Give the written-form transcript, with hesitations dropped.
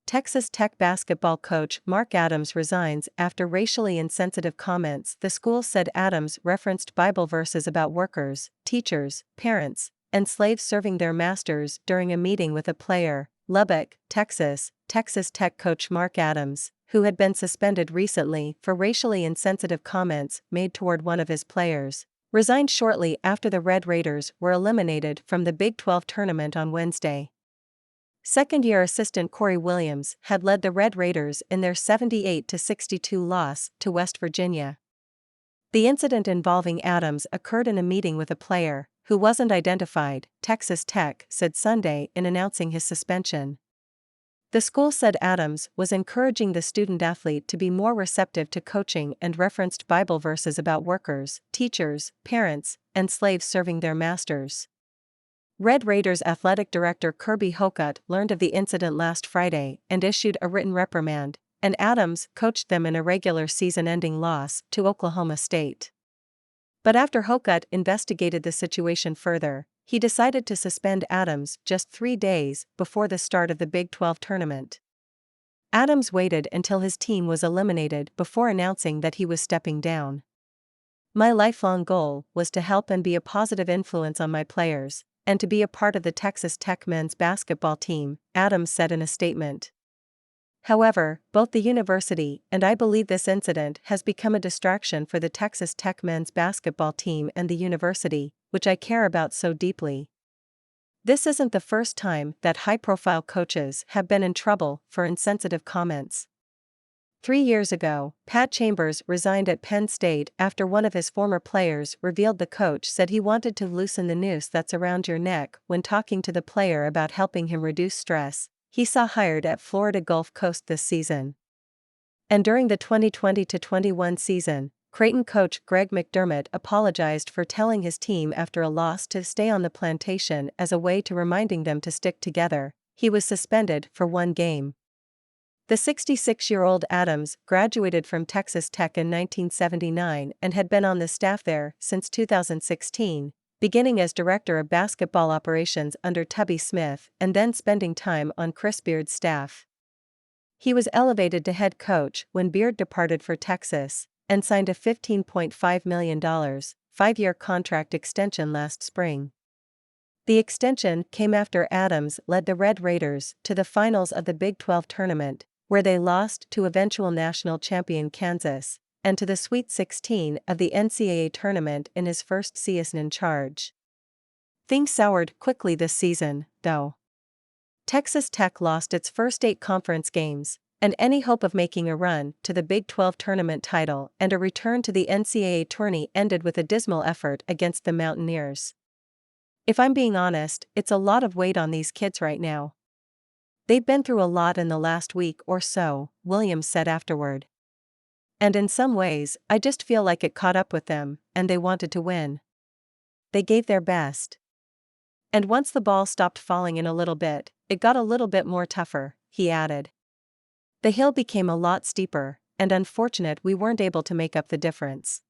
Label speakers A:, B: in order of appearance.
A: Texas Tech basketball coach Mark Adams resigns after racially insensitive comments. The school said Adams referenced Bible verses about workers, teachers, parents, and slaves serving their masters during a meeting with a player. Lubbock, Texas. Texas Tech coach Mark Adams, who had been suspended recently for racially insensitive comments made toward one of his players, resigned shortly after the Red Raiders were eliminated from the Big 12 tournament on Wednesday. Second-year assistant Corey Williams had led the Red Raiders in their 78-62 loss to West Virginia. The incident involving Adams occurred in a meeting with a player, who wasn't identified, Texas Tech said Sunday in announcing his suspension. The school said Adams was encouraging the student-athlete to be more receptive to coaching and referenced Bible verses about workers, teachers, parents, and slaves serving their masters. Red Raiders athletic director Kirby Hocutt learned of the incident last Friday and issued a written reprimand, and Adams coached them in a regular season-ending loss to Oklahoma State. But after Hocutt investigated the situation further, he decided to suspend Adams just 3 days before the start of the Big 12 tournament. Adams waited until his team was eliminated before announcing that he was stepping down. "My lifelong goal was to help and be a positive influence on my players, and to be a part of the Texas Tech men's basketball team," Adams said in a statement. However, both the university and I believe this incident has become a distraction for the Texas Tech men's basketball team and the university, which I care about so deeply. This isn't the first time that high-profile coaches have been in trouble for insensitive comments. 3 years ago, Pat Chambers resigned at Penn State after one of his former players revealed the coach said he wanted to loosen the noose that's around your neck when talking to the player about helping him reduce stress. He saw hired at Florida Gulf Coast this season. And during the 2020-21 season, Creighton coach Greg McDermott apologized for telling his team after a loss to stay on the plantation as a way to reminding them to stick together. He was suspended for 1 game. The 66-year-old Adams graduated from Texas Tech in 1979 and had been on the staff there since 2016. Beginning as director of basketball operations under Tubby Smith and then spending time on Chris Beard's staff. He was elevated to head coach when Beard departed for Texas and signed a $15.5 million, 5-year contract extension last spring. The extension came after Adams led the Red Raiders to the finals of the Big 12 tournament, where they lost to eventual national champion Kansas, and to the Sweet 16 of the NCAA tournament in his first season in charge. Things soured quickly this season, though. Texas Tech lost its first 8 conference games, and any hope of making a run to the Big 12 tournament title and a return to the NCAA tourney ended with a dismal effort against the Mountaineers. "If I'm being honest, it's a lot of weight on these kids right now. They've been through a lot in the last week or so," Williams said afterward. "And in some ways, I just feel like it caught up with them, and they wanted to win. They gave their best. And once the ball stopped falling in a little bit, it got a little bit more tougher," he added. "The hill became a lot steeper, and unfortunate we weren't able to make up the difference."